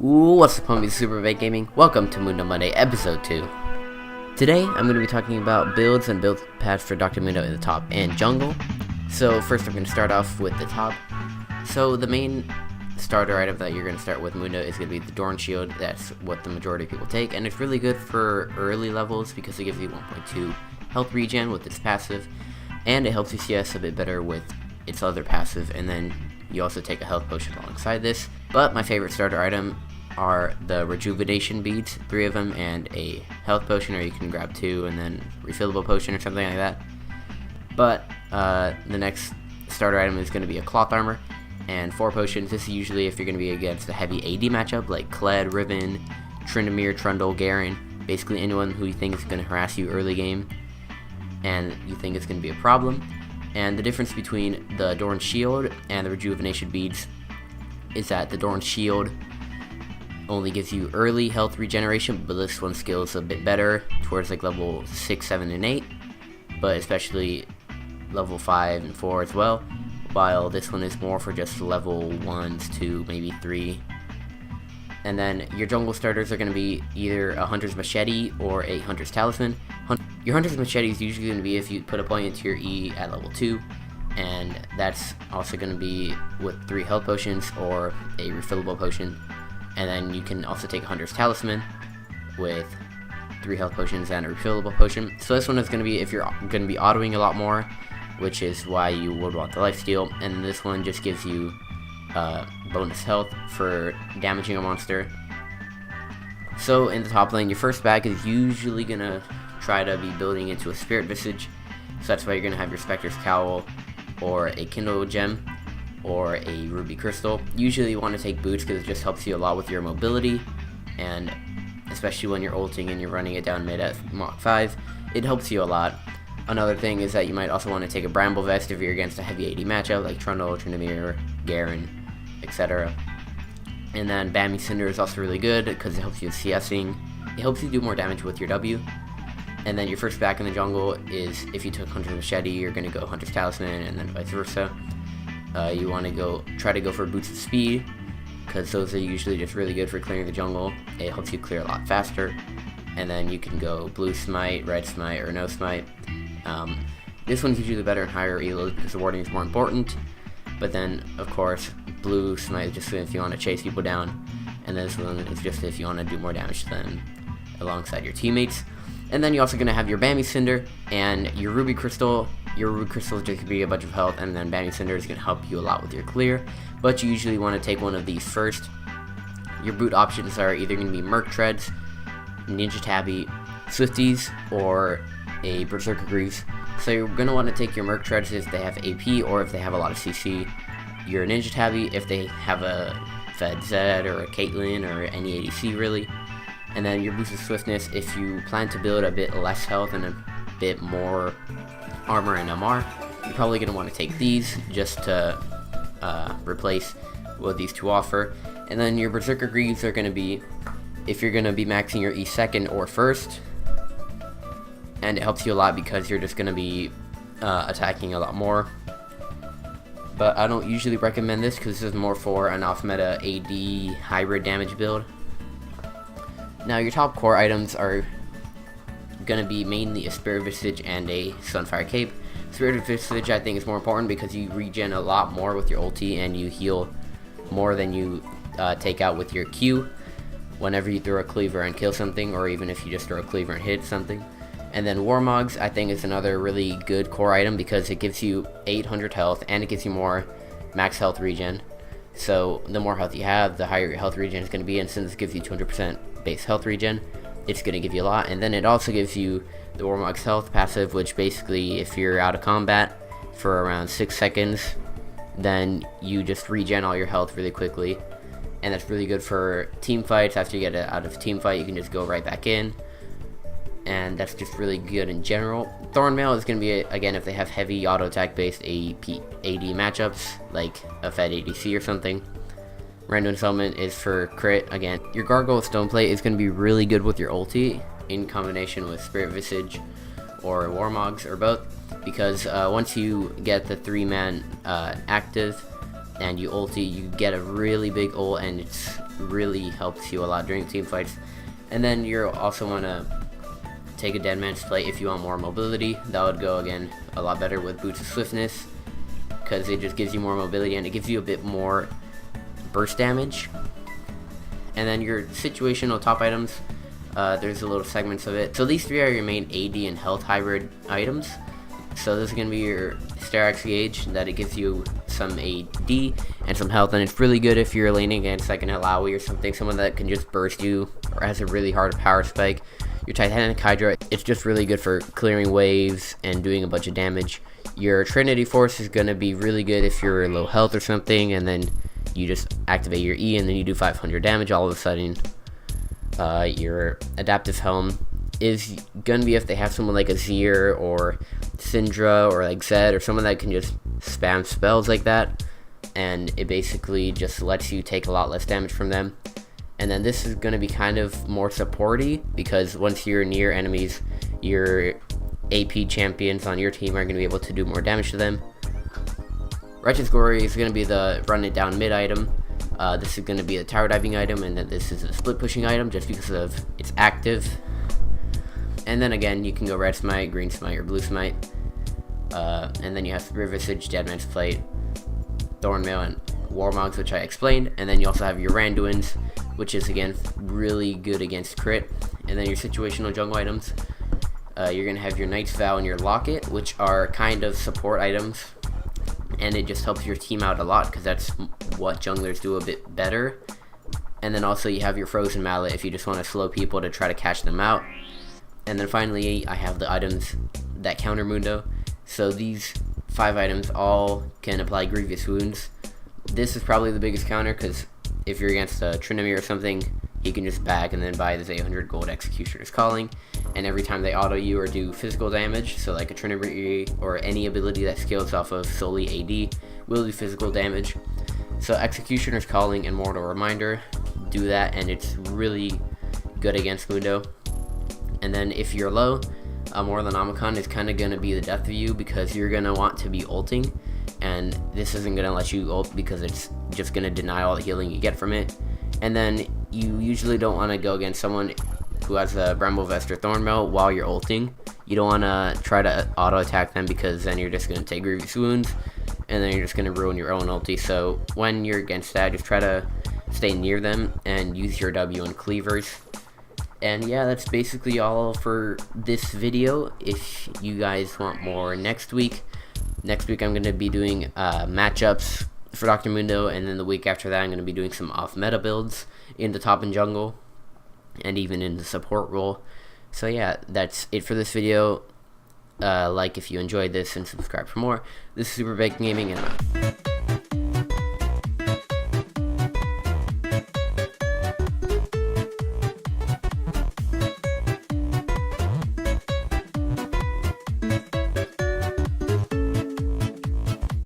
What's up, homies? SuperBaconGaming. Welcome to Mundo Monday, episode 2. Today, I'm going to be talking about builds and build paths for Dr. Mundo in the top and jungle. So first, I'm going to start off with the top. So the main starter item that you're going to start with Mundo is going to be the Dorn Shield. That's what the majority of people take, and it's really good for early levels because it gives you 1.2 health regen with its passive, and it helps you CS a bit better with its other passive, and then you also take a health potion alongside this. But my favorite starter item are the rejuvenation beads, 3 of them, and a health potion, or you can grab 2 and then refillable potion or something like that. But the next starter item is going to be a cloth armor and 4 potions. This is usually if you're going to be against a heavy AD matchup like Kled, Riven, Tryndamere, Trundle, Garen, basically anyone who you think is going to harass you early game and you think is going to be a problem. And the difference between the Dorn Shield and the rejuvenation beads is that the Dorn Shield only gives you early health regeneration, but this one scales a bit better towards like level 6, 7, and 8, but especially level 5 and 4 as well, while this one is more for just level 1s to maybe 3. And then your jungle starters are going to be either a Hunter's Machete or a Hunter's Talisman. Your Hunter's Machete is usually going to be if you put a point into your E at level 2, and that's also going to be with 3 health potions or a refillable potion. And then you can also take a Hunter's Talisman with 3 health potions and a refillable potion. So this one is going to be if you're going to be autoing a lot more, which is why you would want the lifesteal. And this one just gives you bonus health for damaging a monster. So in the top lane, your first back is usually going to try to be building into a Spirit Visage. So that's why you're going to have your Spectre's Cowl or a Kindle Gem or a Ruby Crystal. Usually you want to take boots because it just helps you a lot with your mobility, and especially when you're ulting and you're running it down mid at Mach 5, it helps you a lot. Another thing is that you might also want to take a Bramble Vest if you're against a heavy AD matchup like Trundle, Tryndamere, Garen, etc. And then Bammy Cinder is also really good because it helps you with CSing. It helps you do more damage with your W. And then your first back in the jungle is if you took Hunter's Machete, you're going to go Hunter's Talisman, and then vice versa. You want to try to go for Boots of Speed, because those are usually just really good for clearing the jungle. It helps you clear a lot faster. And then you can go Blue Smite, Red Smite, or No Smite. This one's usually better in higher elos because the warding is more important. But then, of course, Blue Smite is just if you want to chase people down, and this one is just if you want to do more damage to them alongside your teammates. And then you're also going to have your Bammy Cinder and your Ruby Crystal. Your Ruby Crystal is just going to be a bunch of health, and then Bammy Cinder is going to help you a lot with your clear. But you usually want to take one of these first. Your boot options are either going to be Merc Treads, Ninja Tabby, Swifties, or a Berserker Greaves. So you're going to want to take your Merc Treads if they have AP or if they have a lot of CC. Your Ninja Tabby if they have a Fed Zed or a Caitlyn or any ADC really. And then your Boost of Swiftness if you plan to build a bit less health and a bit more armor and MR. You're probably going to want to take these just to replace what these two offer. And then your Berserker Greaves are going to be if you're going to be maxing your E second or first. And it helps you a lot because you're just going to be attacking a lot more. But I don't usually recommend this because this is more for an off-meta AD hybrid damage build. Now your top core items are going to be mainly a Spirit Visage and a Sunfire Cape. Spirit Visage I think is more important because you regen a lot more with your ulti and you heal more than you take out with your Q whenever you throw a cleaver and kill something, or even if you just throw a cleaver and hit something. And then Warmogs I think is another really good core item because it gives you 800 health and it gives you more max health regen. So the more health you have, the higher your health regen is going to be, and since it gives you 200% base health regen, it's going to give you a lot. And then it also gives you the Warmog's health passive, which basically if you're out of combat for around 6 seconds, then you just regen all your health really quickly. And that's really good for team fights. After you get out of a team fight, you can just go right back in. And that's just really good in general. Thornmail is going to be, again, if they have heavy auto attack based AD matchups, like a Fed ADC or something. Random Settlement is for crit. Again, your Gargoyle Stoneplate is going to be really good with your ulti in combination with Spirit Visage or Warmogs or both, because once you get the 3-man active and you ulti, you get a really big ult, and it's really helps you a lot during team fights. And then you also want to take a dead man's plate if you want more mobility. That would go again a lot better with boots of swiftness, because it just gives you more mobility and it gives you a bit more burst damage. And then your situational top items, there's a little segments of it. So these three are your main AD and health hybrid items. So this is going to be your Sterax gauge, that it gives you some AD and some health, and it's really good if you're laning against like an Alawi or something, someone that can just burst you or has a really hard power spike. Your Titanic Hydra, it's just really good for clearing waves and doing a bunch of damage. Your Trinity Force is going to be really good if you're low health or something, and then you just activate your E and then you do 500 damage all of a sudden. Your Adaptive Helm is gonna be if they have someone like Azir or Syndra or like Zed or someone that can just spam spells like that, and it basically just lets you take a lot less damage from them. And then this is gonna be kind of more supporty, because once you're near enemies, your AP champions on your team are gonna be able to do more damage to them. Righteous Glory is gonna be the run it down mid item. This is going to be a tower diving item, and then this is a split pushing item just because of it's active. And then again, you can go red smite, green smite, or blue smite. And then you have Spear Visage, Dead Man's Plate, Thornmail, and Warmogs, which I explained. And then you also have your Randuins, which is again really good against crit. And then your situational jungle items, you're going to have your Knight's Vow and your Locket, which are kind of support items. And it just helps your team out a lot, because that's what junglers do a bit better. And then also you have your Frozen Mallet if you just want to slow people to try to catch them out. And then finally I have the items that counter Mundo. So these 5 items all can apply Grievous Wounds. This is probably the biggest counter, because if you're against a Tryndamere or something, he can just back and then buy this 800 gold Executioner's Calling, and every time they auto you or do physical damage, so like a Tryndamere or any ability that scales off of solely AD will do physical damage. So Executioner's Calling and Mortal Reminder do that, and it's really good against Mundo. And then if you're low, Morthanomicon is kind of going to be the death of you, because you're going to want to be ulting, and this isn't going to let you ult because it's just going to deny all the healing you get from it. And then you usually don't want to go against someone who has a Bramble Vest or Thornmail while you're ulting. You don't want to try to auto attack them, because then you're just going to take Grievous Wounds, and then you're just going to ruin your own ulti. So when you're against that, just try to stay near them and use your W and cleavers. And yeah, that's basically all for this video. If you guys want more next week I'm going to be doing matchups for Dr. Mundo, and then the week after that I'm going to be doing some off-meta builds in the top and jungle, and even in the support role. So yeah, that's it for this video. Like if you enjoyed this, and subscribe for more. This is SuperBaconGaming, and I'm out.